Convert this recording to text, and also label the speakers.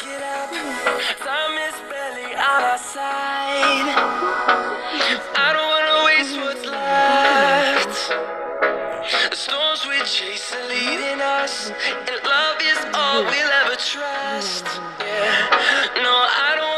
Speaker 1: get up. Time is barely on our side. I don't wanna waste what's left. The storms we chase are leading us, and love is all we'll ever trust. Yeah, no, I don't